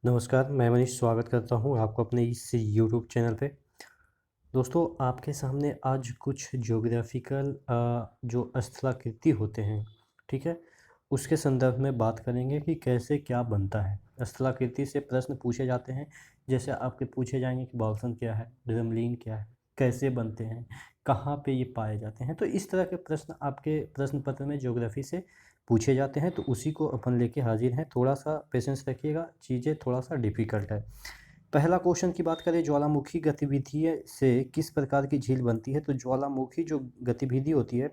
नमस्कार, मैं मनीष स्वागत करता हूँ आपको अपने इस यूट्यूब चैनल पे। दोस्तों, आपके सामने आज कुछ ज्योग्राफिकल जो स्थलाकृति होते हैं, ठीक है? उसके संदर्भ में बात करेंगे कि कैसे क्या बनता है। स्थलाकृति से प्रश्न पूछे जाते हैं, जैसे आपके पूछे जाएँगे कि बाल्सन क्या है? ड्रमलीन क्या है? कैसे बनते हैं? कहाँ पे ये पाए जाते हैं? तो इस तरह के प्रश्न आपके प्रश्न पत्र में ज्योग्राफी से पूछे जाते हैं, तो उसी को अपन लेके हाज़िर हैं। थोड़ा-सा पेशेंस रखिएगा, चीज़ें थोड़ा-सा डिफ़िकल्ट है। पहला क्वेश्चन की बात करें, ज्वालामुखी गतिविधि से किस प्रकार की झील बनती है? तो ज्वालामुखी जो गतिविधि होती है,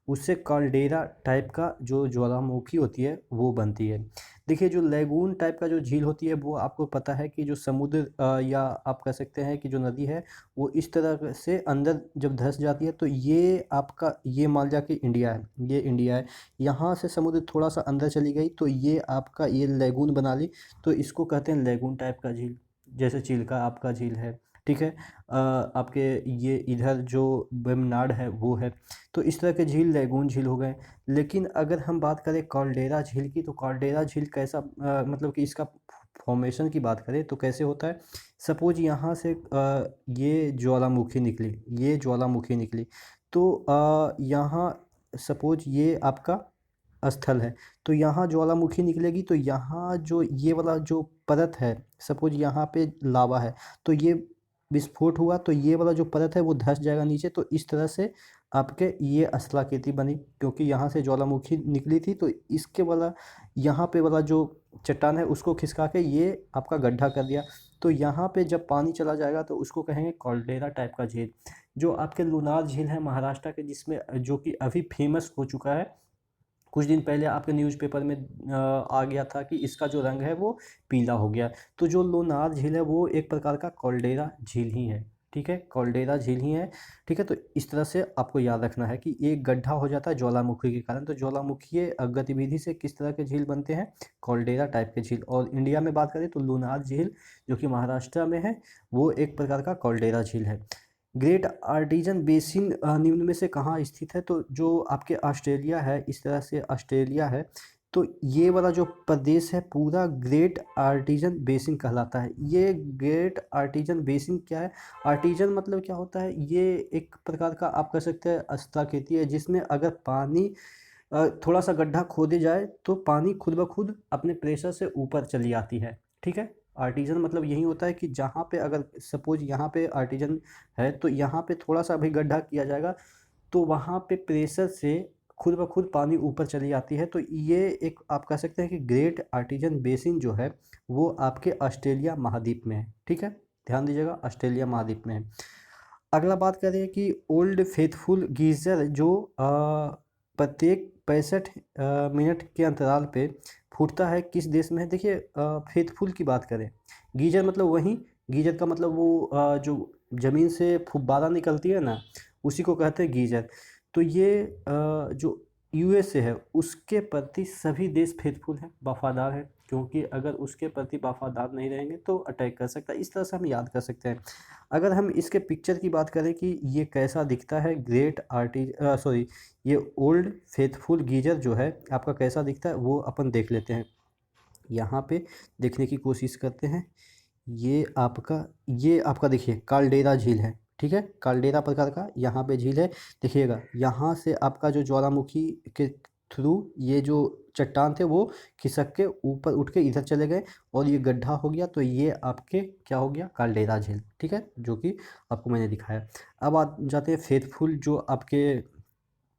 उससे कैल्डेरा टाइप का जो ज्वालामुखी होती है, वो बनती है। देखिए, जो लैगून टाइप का जो झील होती है, वो आपको पता है कि जो समुद्र या आप कह सकते हैं कि जो नदी है, वो इस तरह से अंदर जब धँस जाती है, तो ये आपका ये मान लिया कि इंडिया है, ये इंडिया है। यहाँ से समुद्र थोड़ा-सा अंदर चली गई, तो ये आपका ये लैगून बना ली, तो इसको कहते हैं लैगून टाइप का झील। जैसे चिल्का आपका झील है, ठीक है? आपके ये इधर जो वेम्बनाड है वो है, तो इस तरह के झील लैगून झील हो गए। लेकिन अगर हम बात करें कैल्डेरा झील की, तो कैल्डेरा झील कैसा मतलब कि इसका फॉर्मेशन की बात करें तो कैसे होता है? सपोज़ यहाँ से ये ज्वालामुखी निकली, तो यहाँ सपोज़ ये आपका स्थल है, तो यहाँ ज्वालामुखी निकलेगी, तो यहाँ जो ये वाला जो परत है, सपोज़ यहाँ पे लावा है, तो ये विस्फोट हुआ, तो ये वाला जो परत है वो धँस जाएगा नीचे, तो इस तरह से आपके ये स्थलाकृति बनी, क्योंकि यहाँ से ज्वालामुखी निकली थी, तो इसके वाला यहाँ पे वाला जो चट्टान है उसको खिसका के ये आपका गड्ढा कर दिया। तो यहाँ पे जब पानी चला जाएगा तो उसको कहेंगे कैल्डेरा टाइप का झील। जो आपके लुनार झील है महाराष्ट्र के, जिसमें जो कि अभी फेमस हो चुका है, कुछ दिन पहले आपके न्यूज़पेपर में आ गया था कि इसका जो रंग है वो पीला हो गया। तो जो लोनार झील है वो एक प्रकार का कैल्डेरा झील ही है, ठीक है? कैल्डेरा झील ही है, ठीक है? तो इस तरह से आपको याद रखना है कि एक गड्ढा हो जाता है ज्वालामुखी के कारण, तो ज्वालामुखीय गतिविधि से किस तरह के झील बनते हैं? कैल्डेरा टाइप के झील। और इंडिया में बात करें तो लोनार झील जो कि महाराष्ट्र में है, वो एक प्रकार का कैल्डेरा झील है। ग्रेट आर्टिजन बेसिन निम्न में से कहाँ स्थित है? तो जो आपके ऑस्ट्रेलिया है, इस तरह से ऑस्ट्रेलिया है, तो ये वाला जो प्रदेश है पूरा ग्रेट आर्टिजन बेसिन कहलाता है। ये ग्रेट आर्टिजन बेसिन क्या है? आर्टिजन मतलब क्या होता है? ये एक प्रकार का आप कह सकते हैं स्थलाकृति है, जिसमें अगर पानी थोड़ा-सा गड्ढा खोदे जाए तो पानी खुद ब खुद अपने प्रेशर से ऊपर चली आती है, ठीक है? आर्टिज़न मतलब यही होता है कि जहाँ पे अगर सपोज़ यहाँ पे आर्टिज़न है, तो यहाँ पे थोड़ा-सा भी गड्ढा किया जाएगा, तो वहाँ पे प्रेशर से खुद ब खुद पानी ऊपर चली आती है। तो ये एक आप कह सकते हैं कि ग्रेट आर्टिज़न बेसिन जो है, वो आपके ऑस्ट्रेलिया महाद्वीप में है, ठीक है? ध्यान दीजिएगा, ऑस्ट्रेलिया महाद्वीप में है। अगला बात करें कि ओल्ड फेथफुल गीज़र जो प्रत्येक 65 मिनट के अंतराल पे फूटता है, किस देश में है? देखिए, फेथफुल की बात करें, गीज़र मतलब वही, गीज़र का मतलब वो जो ज़मीन से फुब्बारा निकलती है ना, उसी को कहते हैं गीज़र। तो ये जो यूएसए है, उसके प्रति सभी देश फेथफुल हैं, वफ़ादार हैं, क्योंकि अगर उसके प्रति वफ़ादार नहीं रहेंगे तो अटैक कर सकता है। इस तरह से हम याद कर सकते हैं। अगर हम इसके पिक्चर की बात करें कि ये कैसा दिखता है, सॉरी, ये ओल्ड फेथफुल गीज़र जो है आपका कैसा दिखता है, वो अपन देख लेते हैं। यहाँ पे देखने की कोशिश करते हैं। ये आपका देखिए काल्डेरा झील है, ठीक है? काल्डेरा प्रकार का यहाँ पे झील है। देखिएगा, यहाँ से आपका जो ज्वालामुखी के थ्रू ये जो चट्टान थे वो खिसक के ऊपर उठ के इधर चले गए और ये गड्ढा हो गया, तो ये आपके क्या हो गया? काल्डेरा झील, ठीक है? जो कि आपको मैंने दिखाया। अब आ जाते हैं फेथफुल जो आपके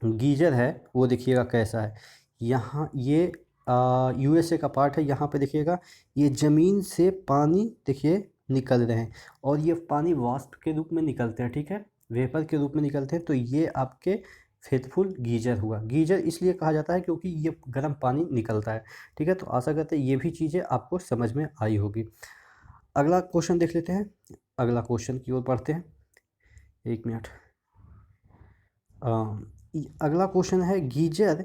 गीज़र है, वो देखिएगा कैसा है। यहाँ ये यूएसए का पार्ट है, यहाँ पे देखिएगा ये ज़मीन से पानी देखिए निकल रहे हैं और ये पानी वाष्प के रूप में निकलते हैं, ठीक है? वेपर के रूप में निकलते हैं, तो ये आपके फेथफुल गीज़र हुआ। गीज़र इसलिए कहा जाता है क्योंकि ये गर्म पानी निकलता है, ठीक है? तो आशा करते हैं ये भी चीज़ें आपको समझ में आई होगी। अगला क्वेश्चन देख लेते हैं, अगला क्वेश्चन की ओर बढ़ते हैं। 1 मिनट। अ, अगला क्वेश्चन है, गीज़र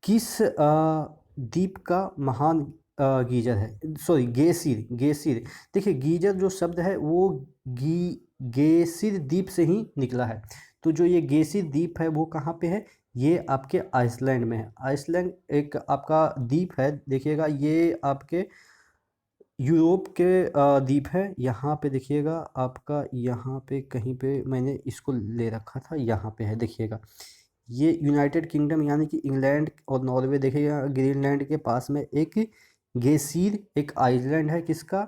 किस द्वीप का महान गीज़र है? सॉरी, गेसिर, गेसिर। देखिए, गीज़र जो शब्द है वो गी गेसिर द्वीप से ही निकला है। तो जो ये गेसिर द्वीप है वो कहाँ पे है? ये आपके आइसलैंड में है। आइसलैंड एक आपका द्वीप है, देखिएगा ये आपके यूरोप के द्वीप है। यहाँ पे देखिएगा आपका, यहाँ पे कहीं पे मैंने इसको ले रखा था, यहाँ पे है देखिएगा। ये यूनाइटेड किंगडम यानी कि इंग्लैंड और नॉर्वे, देखिएगा ग्रीनलैंड के पास में एक गेसीर एक आइलैंड है। किसका?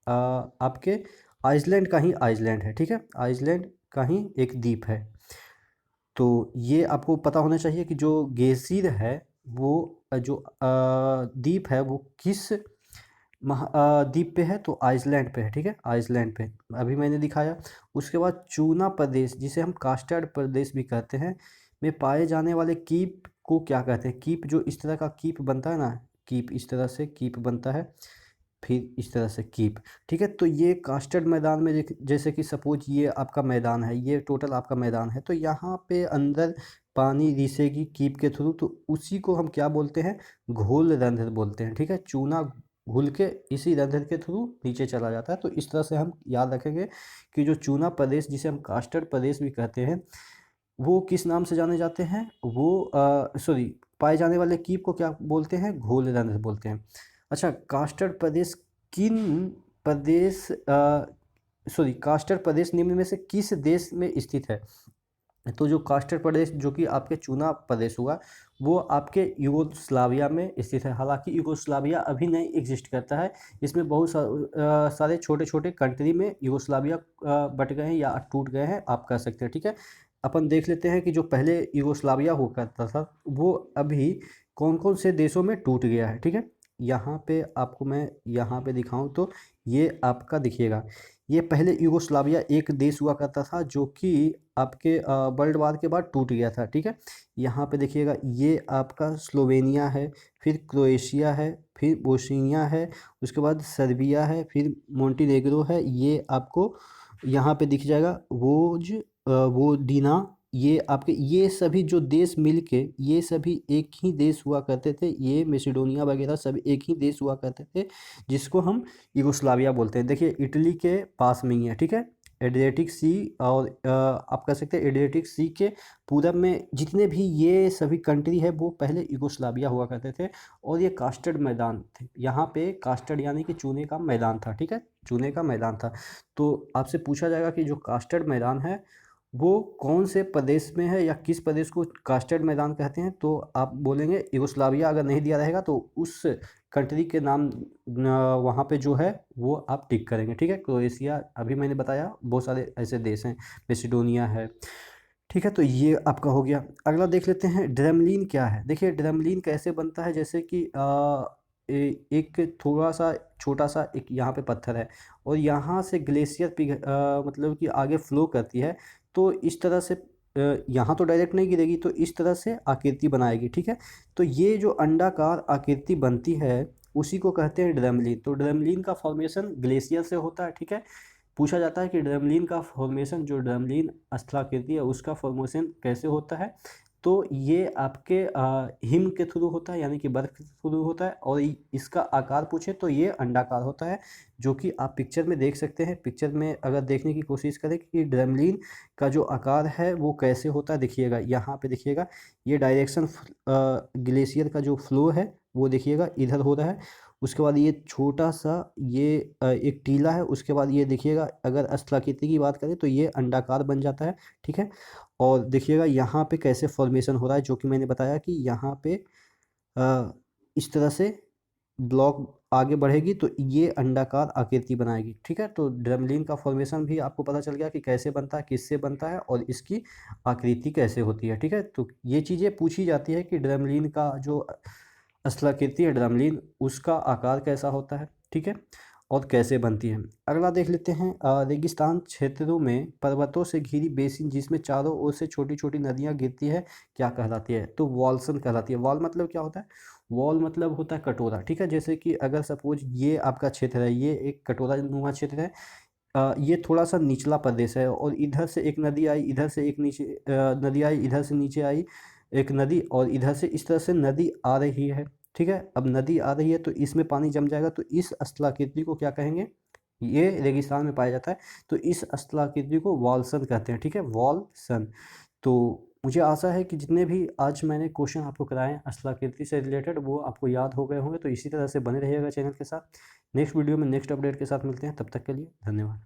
आपके आइसलैंड का ही आइसलैंड है, ठीक है, आइसलैंड का ही एक द्वीप है। तो ये आपको पता होना चाहिए कि जो गेसीर है वो जो द्वीप है वो किस द्वीप पे है, तो आइसलैंड पे है, ठीक है, आइसलैंड पे अभी मैंने दिखाया। उसके बाद चूना प्रदेश, जिसे हम कास्टर्ड प्रदेश भी कहते हैं, में पाए जाने वाले कीप को क्या कहते हैं? कीप, जो इस तरह का कीप बनता है ना, कीप इस तरह से कीप बनता है, फिर इस तरह से कीप, ठीक है। तो ये कास्टर्ड मैदान में जैसे कि सपोज ये आपका मैदान है, ये टोटल आपका मैदान है, तो यहाँ पे अंदर पानी रिसेगी कीप के थ्रू, तो उसी को हम क्या बोलते हैं? घोल रंध्र बोलते हैं, ठीक है। चूना घुल के इसी रंध्र के थ्रू नीचे चला जाता है। तो इस तरह से हम याद रखेंगे कि जो चूना प्रदेश, जिसे हम कास्टर्ड प्रदेश भी कहते हैं, वो किस नाम से जाने जाते हैं? वो सॉरी, पाए जाने वाले कीप को क्या बोलते हैं? घोल रंध्र बोलते हैं। अच्छा, कास्टर्ड प्रदेश किन प्रदेश सॉरी, कास्टर्ड प्रदेश निम्न में से किस देश में स्थित है? तो जो कास्टर्ड प्रदेश जो कि आपके चूना प्रदेश हुआ, वो आपके यूगोस्लाविया में स्थित है। हालांकि यूगोस्लाविया अभी नहीं एग्जिस्ट करता है, इसमें बहुत सारे छोटे छोटे कंट्री में यूगोस्लाविया बट गए हैं या टूट गए हैं, आप कह सकते हैं, ठीक है। अपन देख लेते हैं कि जो पहले यूगोस्लाविया हुआ करता था, वो अभी कौन कौन से देशों में टूट गया है, ठीक है। यहाँ पे आपको मैं यहाँ पे दिखाऊं तो ये आपका दिखिएगा, ये पहले यूगोस्लाविया एक देश हुआ करता था, जो कि आपके वर्ल्ड वार के बाद टूट गया था, ठीक है। यहाँ पे देखिएगा, ये आपका स्लोवेनिया है, फिर क्रोएशिया है, फिर बोस्निया है, उसके बाद सर्बिया है, फिर मोंटीनेग्रो है। ये आपको यहाँ पे दिख जाएगा, वो दीना, ये आपके ये सभी जो देश मिलके, ये सभी एक ही देश हुआ करते थे। ये मैसेडोनिया वगैरह सब एक ही देश हुआ करते थे, जिसको हम यूगोस्लाविया बोलते हैं। देखिए इटली के पास में ही है, ठीक है, एड्रियाटिक सी, और आप कह सकते हैं एड्रियाटिक सी के पूरब में जितने भी ये सभी कंट्री है, वो पहले यूगोस्लाविया हुआ करते थे। और ये कास्टर्ड मैदान थे, यहाँ पे कास्टर्ड यानी कि चूने का मैदान था, ठीक है, चूने का मैदान था। तो आपसे पूछा जाएगा कि जो कास्टर्ड मैदान है वो कौन से प्रदेश में है, या किस प्रदेश को कास्टर्ड मैदान कहते हैं, तो आप बोलेंगे यूगोस्लाविया। अगर नहीं दिया रहेगा तो उस कंट्री के नाम वहाँ पे जो है वो आप टिक करेंगे, ठीक है। क्रोएशिया, अभी मैंने बताया बहुत सारे ऐसे देश हैं, मेसिडोनिया है, ठीक है। तो ये आपका हो गया। अगला देख लेते हैं, ड्रेमलिन क्या है। देखिए ड्रेमलिन कैसे बनता है, जैसे कि एक थोड़ा सा छोटा सा एक यहाँ पे पत्थर है, और यहाँ से ग्लेशियर मतलब कि आगे फ्लो करती है, तो इस तरह से यहाँ तो डायरेक्ट नहीं गिरेगी, तो इस तरह से आकृति बनाएगी, ठीक है। तो ये जो अंडाकार आकृति बनती है, उसी को कहते हैं ड्रेमलिन। तो ड्रेमलिन का फॉर्मेशन ग्लेशियर से होता है, ठीक है। पूछा जाता है कि ड्रेमलिन का फॉर्मेशन, जो ड्रेमलिन स्थलाकृति है उसका फॉर्मेशन कैसे होता है, तो ये आपके हिम के थ्रू होता है, यानी कि बर्फ के थ्रू होता है। और इसका आकार पूछे तो ये अंडाकार होता है, जो कि आप पिक्चर में देख सकते हैं। पिक्चर में अगर देखने की कोशिश करें कि ड्रेमलिन का जो आकार है वो कैसे होता है, देखिएगा यहाँ पे देखिएगा, ये डायरेक्शन ग्लेशियर का जो फ्लो है वो देखिएगा इधर हो रहा है। उसके बाद ये छोटा सा ये एक टीला है, उसके बाद ये देखिएगा, अगर स्थलाकृति की बात करें तो ये अंडाकार बन जाता है, ठीक है। और देखिएगा यहाँ पे कैसे फॉर्मेशन हो रहा है, जो कि मैंने बताया कि यहाँ पे इस तरह से ब्लॉक आगे बढ़ेगी तो ये अंडाकार आकृति बनाएगी, ठीक है। तो ड्रेमलिन का फॉर्मेशन भी आपको पता चल गया कि कैसे बनता है, किससे बनता है, और इसकी आकृति कैसे होती है, ठीक है। तो ये चीज़ें पूछी जाती है कि ड्रेमलिन का जो स्थलाकृति है, ड्रेमलिन, उसका आकार कैसा होता है, ठीक है, और कैसे बनती है। अगला देख लेते हैं, रेगिस्तान क्षेत्रों में पर्वतों से घिरी बेसिन जिसमें चारों ओर से छोटी छोटी नदियां गिरती है, क्या कहलाती है? तो वॉल्सन कहलाती है। वॉल मतलब क्या होता है? वॉल मतलब होता है कटोरा, ठीक है। जैसे कि अगर सपोज ये आपका क्षेत्र है, ये एक कटोरा नुमा क्षेत्र है, ये थोड़ा सा निचला प्रदेश है, और इधर से एक नदी आई, इधर से एक नीचे नदी आई, इधर से नीचे आई एक नदी, और इधर से इस तरह से नदी आ रही है, ठीक है। अब नदी आ रही है तो इसमें पानी जम जाएगा, तो इस स्थलाकृति को क्या कहेंगे? ये रेगिस्तान में पाया जाता है, तो इस स्थलाकृति को वॉल्सन कहते हैं, ठीक है, वॉल्सन। तो मुझे आशा है कि जितने भी आज मैंने क्वेश्चन आपको कराए हैं स्थलाकृति से रिलेटेड वो आपको याद हो गए होंगे। तो इसी तरह से बने रहिएगा चैनल के साथ। नेक्स्ट वीडियो में नेक्स्ट अपडेट के साथ मिलते हैं, तब तक के लिए धन्यवाद।